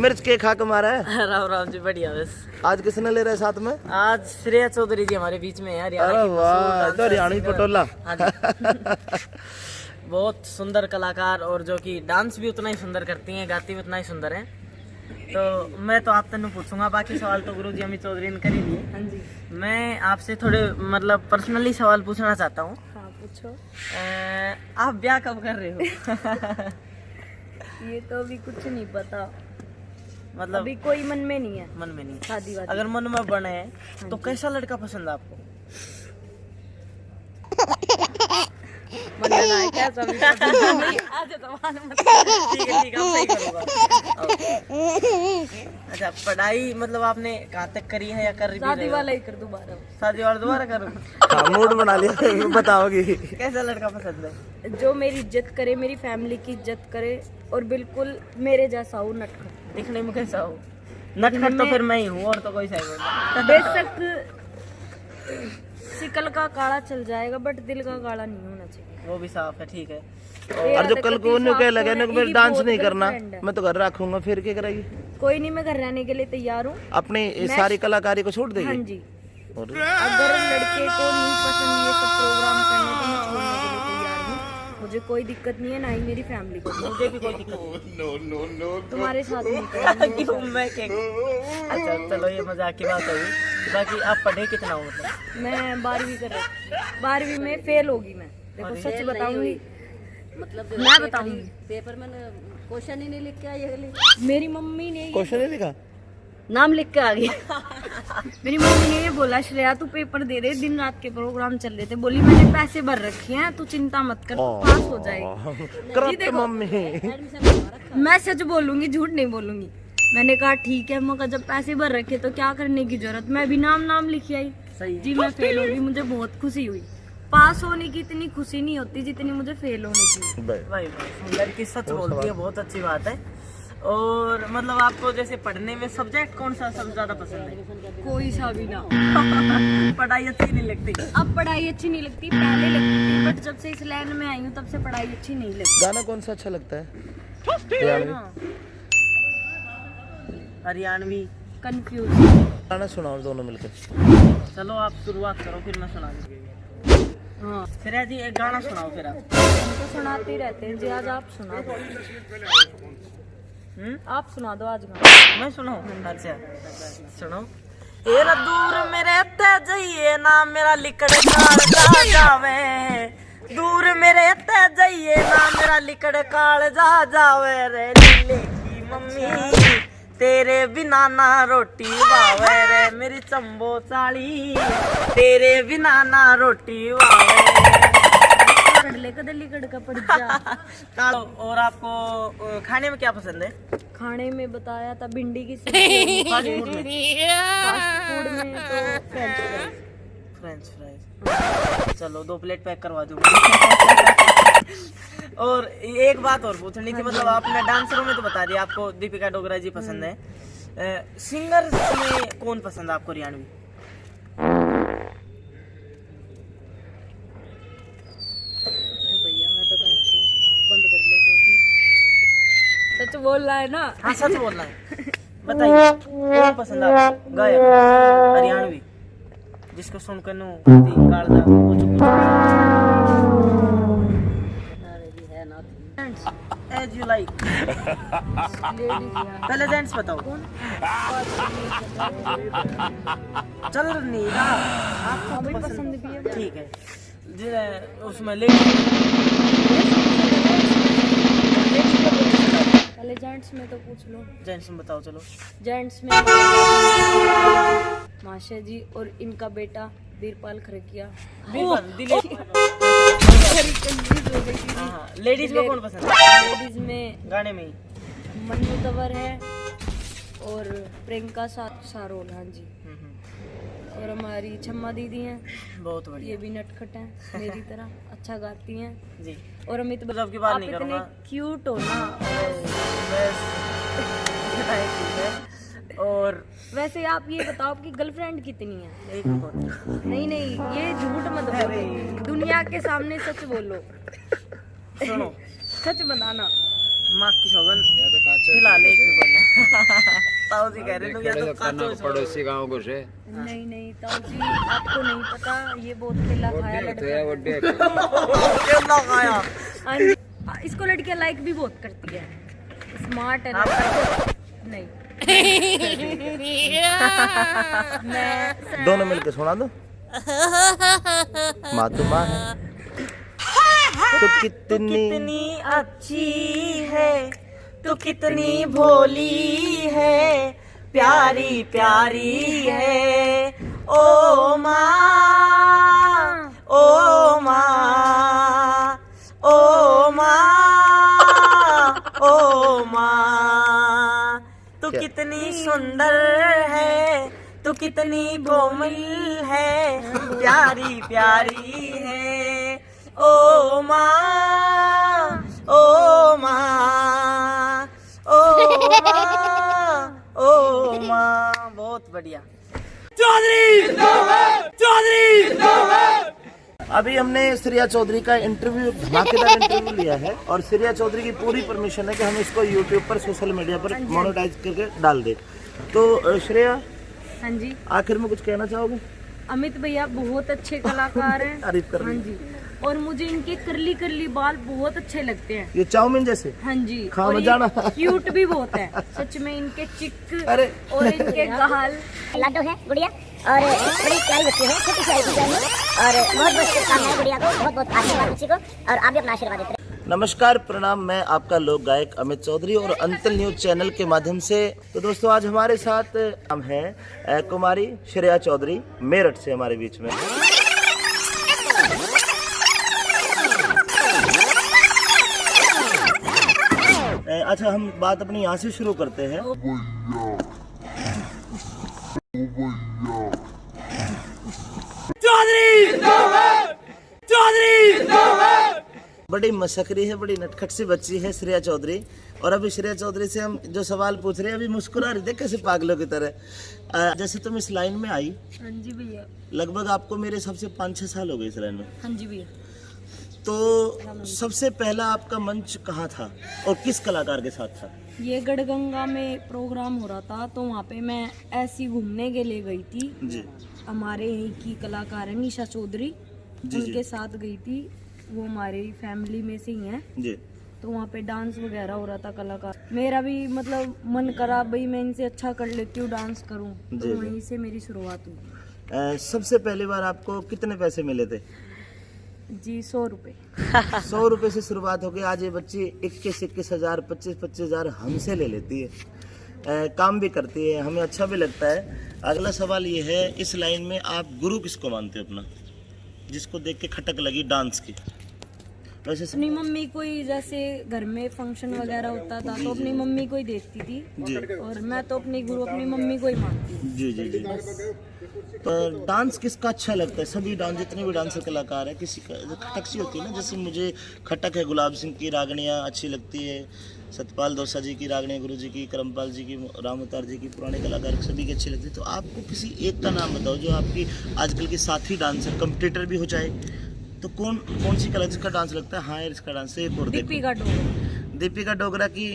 मिर्च के खा के मारा है। राम राम जी, बढ़िया बस। आज किसने ले रहा है साथ में? आज श्रेया चौधरी जी हमारे बीच में है। अरे वाह, तो हरियाणवी पटोला। हाँ जी। बहुत सुंदर कलाकार, और जो कि डांस भी उतना ही सुंदर करती हैं, गाती भी उतना ही सुंदर है। तो मैं तो आप तनु पूछूंगा, बाकी सवाल तो गुरु जी अमित चौधरी ने कर ही लिए। हाँ जी। मैं आपसे थोड़े मतलब पर्सनली सवाल पूछना चाहता हूँ। हाँ पूछो। आप ब्याह कब कर रहे हो? ये तो अभी कुछ नहीं पता, मतलब अभी कोई मन में नहीं है। मन में नहीं? शादी वादी अगर मन में बने तो कैसा लड़का पसंद है आपको? मन बना है क्या सभी का? आज तो मान मत। ठीक है, ठीक है, अब सही करूँगा। अच्छा, पढ़ाई मतलब आपने कहाँ तक करी है या कर रही? शादी वाला ही कर दोबारा। शादी वाला दोबारा करूँ? हाँ, मूड बना लिया। बताओगी कैसा लड़का पसंद है? जो मेरी इज्जत करे, मेरी फैमिली की इज्जत करे, और बिल्कुल मेरे जैसा हो, नटखट। दिखने में कैसा हो? नटखट तो फिर मैं ही हूँ, और तो कोई सही नहीं। बेशक शिकल का काला चल जाएगा, बट दिल का काला नहीं होना चाहिए। वो भी साफ है, ठीक है। और जो कल को उन्हें कह लगे ना कि डांस नहीं करना, मैं तो घर रखूंगा, फिर क्या करेगी? कोई नहीं, मैं घर रहने के लिए तैयार हूँ। अपनी सारी कलाकारी को छोड़ देगी? हाँ जी। और अगर लड़के को नहीं पसंद ये सब प्रोग्राम करने तो मैं छोड़ने के लिए तैयार हूँ। मुझे कोई दिक्कत नहीं है, ना ही मेरी फैमिली को। मुझे भी कोई दिक्कत नहीं। तुम्हारे साथ नहीं करेंगे। क्यों, मैं क्या? अच्छा चलो, ये मजाक की बात होगी। बाकी आप पढ़े कितना हो? मतलब मैं 12वीं कर रही, 12वीं में फेल होगी मैं। देखो सच बताऊंगी, मतलब मैं बताऊंगी। पेपर में क्वेश्चन ही नहीं लिख के आई अगली। मेरी मम्मी ने क्वेश्चन नहीं लिखा, नाम लिख के आ गई। मेरी मम्मी ने ये बोला, श्रेया तू पेपर दे दे, दिन रात के प्रोग्राम चल रहे थे, बोली मैंने पैसे भर रखे हैं, तू चिंता मत कर, पास हो जाएगी। Corrupt mummy. मैं सच बोलूंगी, झूठ नहीं बोलूंगी। मैंने कहा ठीक है, मगर जब पैसे भर रखे तो क्या करने की जरूरत, मैं भी नाम लिख आई। सही जी मैं फेल होगी, मुझे बहुत खुशी हुई। पास होने की इतनी खुशी नहीं होती जितनी मुझे फेल होने की। भाई लड़की सच बोलती है, बहुत अच्छी बात है। और मतलब आपको जैसे पढ़ने में सब्जेक्ट कौन सा सबसे ज्यादा पसंद है? कोई सा भी ना। पढ़ाई अच्छी नहीं लगती? अब पढ़ाई अच्छी नहीं लगती, पहले लगती थी, बट जब से इस लाइन में आई हूँ तब से पढ़ाई अच्छी नहीं लगती। गाना कौन सा अच्छा लगता है? हरियाणवी। कंफ्यूज। गाना सुनाओ दोनों मिलकर। चलो आप शुरुआत करो, फिर मैं सुना दूंगी। हाँ, श्रेया जी एक गाना सुनाओ फिर आप। हम तो सुनाते ही रहते हैं जी, आज आप सुना दो। आप सुना दो आज गाना। मैं सुनाऊं? अच्छा सुनो। एरा दूर मेरे ते जाइए ना, मेरा लिकड़ काल जा जावे। दूर मेरे ते जाइए ना, मेरा लिकड़ काल जा जावे। रे लीले की मम्मी तेरे बिना ना रोटी बावे। रे मेरी चंबो चाली तेरे बिना ना रोटी बावे। लिकड़ का पड़ जा। और आपको खाने में क्या पसंद है? खाने में बताया था भिंडी की सब्जी। फास्ट फूड में? फास्ट फूड में तो फ्रेंच फ्राइज। चलो 2 प्लेट पैक करवा दूंगा। और एक बात और पूछनी थी, मतलब आपने डांसरों में तो बता दिया आपको दीपिका डोगरा जी पसंद है। सिंगर में कौन पसंद है आपको हरियाणवी? भैया मैं तो कंफ्यूज, बंद कर लो। सच बोल रहा है ना? हाँ सच बोलना है। बताइए कौन पसंद है आपको गायक हरियाणवी, जिसको सुनकर नु कालदा कुछ एज यू लाइक। पहले जेंट्स बताओ। चल नहीं रहा आपको हमें पसंद भी है। ठीक है, उसमें लेडीज पहले जेंट्स में तो पूछ लो। जेंट्स में बताओ। चलो जेंट्स में माशा जी और इनका बेटा वीरपाल खरकिया। लेडीज में कौन पसंद है? लेडीज में गाने में मन्नू तंवर है और प्रियंका सारोल। हाँ जी। और हमारी छम्मा दीदी हैं, बहुत बढ़िया। ये भी नटखट हैं मेरी तरह, अच्छा गाती हैं जी। और अमित मतलब की बात नहीं इतने करूँगा। क्यूट हो ना। और वैसे आप ये बताओ आपकी गर्लफ्रेंड कितनी है? एक और। नहीं ये झूठ मत बोलो, दुनिया के सामने सच बोलो। सुनो सच बताना। माँ की सौगन खिला ले एक भी बनना ताऊ जी कह रहे थे या तो काचो पड़ोसी गांव को से नहीं नहीं ताऊ जी आपको नहीं पता ये बहुत खेला खाया लड़का केला खाया। हाँ जी, इसको लड़कियां लाइक भी बहुत करती है, स्मार्ट है ना। नहीं मैं दोनों मिलके सुना दो। माँ तो माँ है तो कितनी अच्छी है, तू कितनी भोली है, प्यारी प्यारी है। ओ माँ ओ माँ ओ माँ ओ माँ, तू कितनी सुंदर है, तू कितनी कोमल है, प्यारी प्यारी है। ओ माँ ओ माँ ओ माँ ओ माँ, बहुत बढ़िया। अभी हमने श्रेया चौधरी का इंटरव्यू, धमाकेदार इंटरव्यू लिया है और श्रेया चौधरी की पूरी परमिशन है कि हम इसको यूट्यूब पर, सोशल मीडिया पर मोनेटाइज करके डाल दे। तो श्रेया, हाँ जी, आखिर में कुछ कहना चाहोगे? अमित भैया बहुत अच्छे कलाकार हैं। तारीफ कर हाँ रही जी, और मुझे इनके करली करली बाल बहुत अच्छे लगते हैं। ये चाउमीन जैसे। हाँ जी, खा और मत ये जाना। क्यूट भी बहुत है सच में, इनके चिक अरे। और इनके गाल। लाडो है गुड़िया और बड़ी प्यारी बच्ची है, छोटी प्यारी बच्ची है और बहुत बहुत शुभकामनाएं गुड़िया को, बहुत बहुत आशीर्वाद बच्ची को, और आप भी अपना आशीर्वाद देते रहे। नमस्कार, प्रणाम, मैं आपका लोक गायक अमित चौधरी और अंतल न्यूज चैनल के माध्यम से। तो दोस्तों, आज हमारे साथ हम हैं कुमारी श्रेया चौधरी, मेरठ से हमारे बीच में। अच्छा, हम बात अपनी यहाँ से शुरू करते हैं। बड़ी मशकरी है, बड़ी नटखट सी बच्ची है श्रेया चौधरी। और अभी श्रेया चौधरी से हम जो सवाल पूछ रहे हैं, अभी मुस्कुरा रही थी कैसे पागलों की तरह। जैसे तुम इस लाइन में आई, हाँ जी भैया। लगभग आपको मेरे हिसाब से 5-6 साल हो गए इस लाइन में। हाँ जी भैया। तो सबसे पहला आपका मंच कहाँ था और किस कलाकार के साथ था? ये गढ़गंगा में प्रोग्राम हो रहा था, तो वहाँ पे मैं ऐसी घूमने के लिए गई थी। जी हमारे यहीं की कलाकार है निशा चौधरी, जी। उनके साथ गई थी। वो हमारी फैमिली में से ही हैं। जी। तो वहाँ पे डांस वगैरह हो रहा था कलाकार। मेरा भी मतलब मन करा भाई मैं इनसे अच्छा कर लेती हूँ, डांस करूँ। जी, तो जी। वहीं से मेरी शुरुआत हुई। सबसे पहली बार आपको कितने पैसे मिले थे? जी 100 रुपये। 100 रुपये से शुरुआत हो गई। आज ये बच्ची 21 हजार, 25 हजार हमसे ले लेती है। काम भी करती है, हमें अच्छा भी लगता है। अगला सवाल ये है, इस लाइन में आप गुरु किसको मानते हो अपना, जिसको देख के खटक लगी डांस की? वैसे अपनी मम्मी को ही, जैसे घर में फंक्शन वगैरह होता था तो अपनी मम्मी को ही देखती थी। जी। और मैं तो अपनी गुरु अपनी मम्मी को ही मानती हूँ। जी जी जी। पर डांस किसका अच्छा लगता है? सभी डांस, जितने भी डांसर कलाकार है, किसी का खटक सी होती है ना। जैसे मुझे खटक है, गुलाब सिंह की रागनियाँ अच्छी लगती है, सतपाल दोसा जी की रागनियाँ, गुरु जी की, करमपाल जी की, राम अवतार जी की, पुराने कलाकार सभी की अच्छी लगती है। तो आपको किसी एक का नाम बताओ जो आपकी आजकल की साथी डांसर, कंपटीटर भी हो जाए, तो कौन सी कला जिसका डांस लगता है हाँ यार इसका डांस है? एक और देखो, दीपिका डोगरा। दीपिका डोगरा की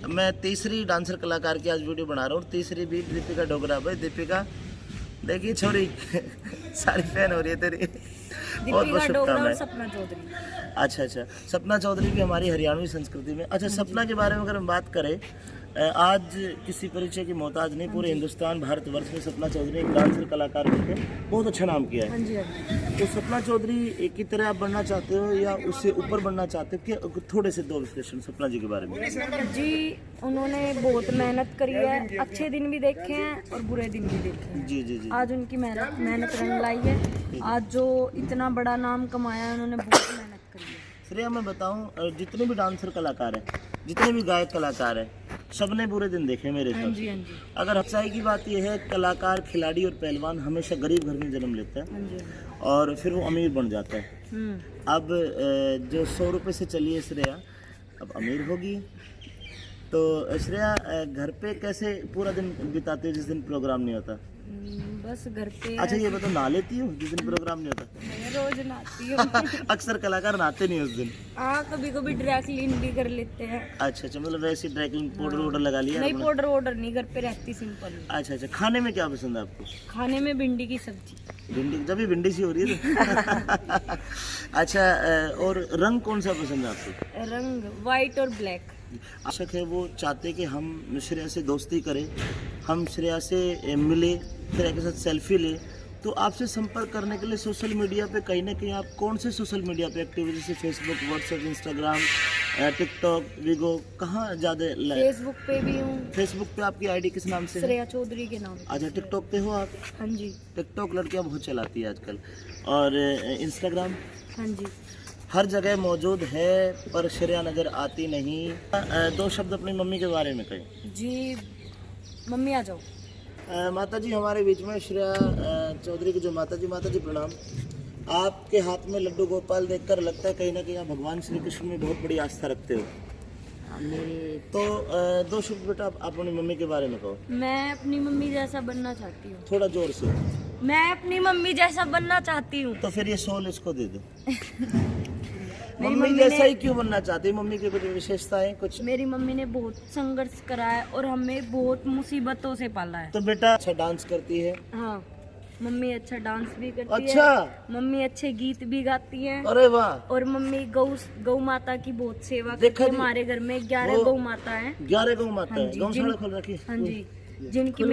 मैं तीसरी डांसर कलाकार की आज वीडियो बना रहा हूँ। तीसरी भी दीपिका डोगरा। भाई दीपिका, देखिए छोरी सारी फैन हो रही है तेरी। बहुत बहुत दीपिका डोगरा और शुभकामनाएं। सपना चौधरी। अच्छा, सपना चौधरी भी हमारी हरियाणवी संस्कृति में। अच्छा, सपना के बारे में अगर हम बात करें, आज किसी परिचय की मोहताज नहीं, पूरे हिंदुस्तान भारतवर्ष में सपना चौधरी एक डांसर कलाकार के बहुत अच्छा नाम किया हाँ है। जी हाँ जी। तो सपना चौधरी की तरह आप बनना चाहते हो या उससे ऊपर बनना चाहते हो? कि थोड़े से दो विश्लेषण सपना जी के बारे में। जी, उन्होंने बहुत मेहनत करी है, अच्छे दिन भी देखे हैं और बुरे दिन भी देखे हैं। जी जी जी। आज उनकी मेहनत रंग लाई है। आज जो इतना बड़ा नाम कमाया है, उन्होंने बहुत मेहनत करी है। श्रेया, मैं बताऊं, जितने भी डांसर कलाकार हैं, जितने भी गायक कलाकार हैं, सबने बुरे दिन देखे मेरे हाँ साथ। जी हाँ जी। अगर सच्चाई की बात यह है, कलाकार, खिलाड़ी और पहलवान हमेशा गरीब घर में जन्म लेता है हाँ जी हाँ जी। और फिर वो अमीर बन जाता है। अब जो 100 रुपये से चली है श्रेया, अब अमीर होगी तो श्रेया घर पे कैसे पूरा दिन बिताते हो जिस दिन प्रोग्राम नहीं होता? बस घर पे अच्छा ये बताओ, नहा लेती हो जिस दिन प्रोग्राम नहीं होता? मैं रोज नहाती हूँ। अक्सर कलाकार नहाते नहीं उस दिन। हाँ, कभी कभी ड्राई क्लीन भी कर लेते हैं। अच्छा अच्छा, मतलब वैसे ड्राई क्लीन पाउडर वाउडर लगा लिया नहीं, आपने? पाउडर वाउडर नहीं, घर पे रहती सिंपल। अच्छा अच्छा, खाने में क्या पसंद है आपको? खाने में भिंडी की सब्जी। भिंडी, जब भी भिंडी सी हो रही है तो। अच्छा और रंग कौन सा पसंद है आपको? रंग व्हाइट और ब्लैक। आशक है वो चाहते कि हम श्रेया से दोस्ती करें, हम श्रेया से मिले, श्रेया के साथ सेल्फी ले। तो आपसे संपर्क करने के लिए सोशल मीडिया पे कहीं ना कहीं आप कौन से सोशल मीडिया पे एक्टिव है? जैसे Facebook, WhatsApp, Instagram, TikTok, Vigo, कहाँ ज़्यादा? फेसबुक पे भी हूँ। फेसबुक पे आपकी आईडी किस नाम से है? श्रेया चौधरी के नाम। अच्छा, टिकटॉक पे हो आप? हाँ जी। टिकटॉक लड़कियाँ बहुत चलाती है आजकल। और इंस्टाग्राम? हाँ जी। हर जगह मौजूद है पर श्रेया नज़र आती नहीं। दो शब्द अपनी मम्मी के बारे में कहें। जी, मम्मी आ जाओ। माता जी हमारे बीच में श्रेया चौधरी की जो माता जी प्रणाम। आपके हाथ में लड्डू गोपाल देखकर लगता है कहीं ना कहीं आप भगवान श्री कृष्ण में बहुत बड़ी आस्था रखते हो। तो दो शब्द बेटा आप अपनी मम्मी के बारे में कहो। मैं अपनी मम्मी जैसा बनना चाहती हूँ। थोड़ा जोर से। मैं अपनी मम्मी जैसा बनना चाहती हूँ। तो फिर ये 100 इसको दे दो। मेरी मम्मी मम्मी जैसा ने- ही क्यों बनना चाहती है? मम्मी की कुछ विशेषताएं कुछ? मेरी मम्मी ने बहुत संघर्ष करा है और हमें बहुत मुसीबतों से पाला है। तो बेटा अच्छा डांस करती है? हाँ, मम्मी अच्छा डांस भी करती अच्छा। है। मम्मी अच्छे गीत भी गाती है। अरे वाह। और मम्मी गौ माता की बहुत सेवा देखा करती है। जी। हमारे घर में 11 वो- गौ माता है। 11 गौ माता हाँ है। जी, गौशाला जिन- खोल रखी? हाँ जी, जिनकी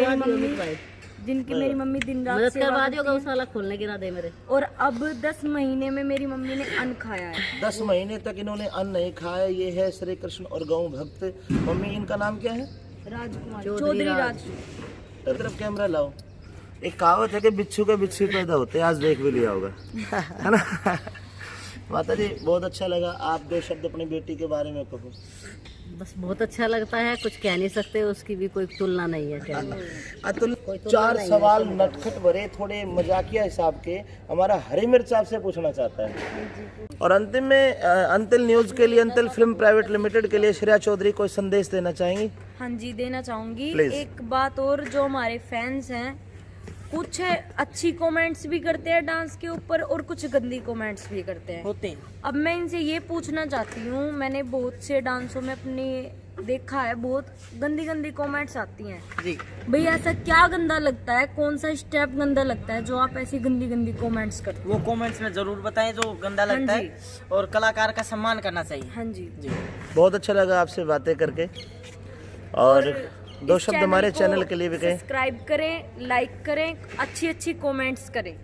मेरी मम्मी दिन रात मदद सेवा करवा दियो, करती है। गौशाला खोलने की दे मेरे। और अब 10 महीने में मेरी मम्मी ने अन्न खाया है। 10 महीने तक इन्होंने अन्न नहीं खाया। ये है श्री कृष्ण और गौ भक्त। मम्मी इनका नाम क्या है? राजकुमार चौधरी चौधरी राज। तरफ कैमरा लाओ। एक कहावत है कि बिच्छू के बिच्छू पैदा होते हैं, आज देख भी लिया होगा, है ना? माता जी बहुत अच्छा लगा। आप दो शब्द अपनी बेटी के बारे में कहो। बस बहुत अच्छा लगता है, कुछ कह नहीं सकते, उसकी भी कोई तुलना नहीं है। अतुल, 4 सवाल नटखट भरे, थोड़े मजाकिया हिसाब के, हमारा हरी मिर्च आपसे पूछना चाहता है। और अंतिम में अंतिल न्यूज के लिए, अंतिल फिल्म प्राइवेट लिमिटेड के लिए श्रेया चौधरी कोई संदेश देना चाहेंगी? हाँ जी, देना चाहूंगी। Please. एक बात और, जो हमारे फैंस हैं कुछ अच्छी कमेंट्स भी करते हैं डांस के ऊपर और कुछ गंदी कमेंट्स भी करते हैं। होते हैं। अब मैं इनसे ये पूछना चाहती हूँ, मैंने बहुत से डांसों में अपनी देखा है, बहुत गंदी गंदी कमेंट्स आती हैं। जी। भाई ऐसा क्या गंदा लगता है, कौन सा स्टेप गंदा लगता है जो आप ऐसी गंदी गंदी कमेंट्स करते हैं? वो कमेंट्स में जरूर बताएं जो गंदा लगता हाँ है, और कलाकार का सम्मान करना चाहिए। हाँ जी। जी। बहुत अच्छा लगा आपसे बातें करके। और दो इस शब्द हमारे को चैनल के लिए भी कहें। सब्सक्राइब करें, लाइक करें, अच्छी अच्छी कमेंट्स करें।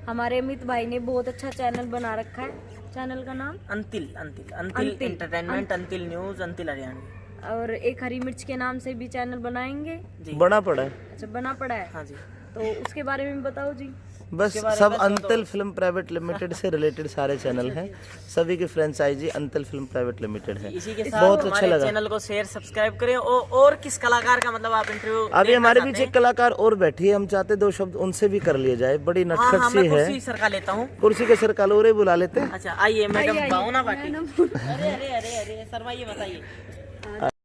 हमारे अमित भाई ने बहुत अच्छा चैनल बना रखा है। चैनल का नाम अंतिल अंतिल। Entertainment, Antil news, Antil Haryana. और एक हरी मिर्च के नाम से भी चैनल बनाएंगे। जी। बना पड़ा है। अच्छा, बना पड़ा है। हाँ जी। तो उसके बारे में बताओ जी। बस उसके बारे सब में अंतिल फिल्म प्राइवेट लिमिटेड से रिलेटेड सारे चैनल हैं, सभी की franchisee Antil film private limited है। इसी के साथ बहुत अच्छा हमारे लगा। चैनल को शेयर, सब्सक्राइब करें। और किस कलाकार का मतलब आप इंटरव्यू अभी हमारे बीच एक कलाकार और बैठी है, हम चाहते दो शब्द उनसे भी कर लिए जाए। बड़ी हाँ, नटखट मैं सी है। कुर्सी सर का लेता हूँ। कुर्सी के सर कालोरे बुला लेते हैं। अच्छा आइए मैडम, आइए, भावना बाटी। मैडम। अरे अरे अरे अरे शर्मा, ये बताइए।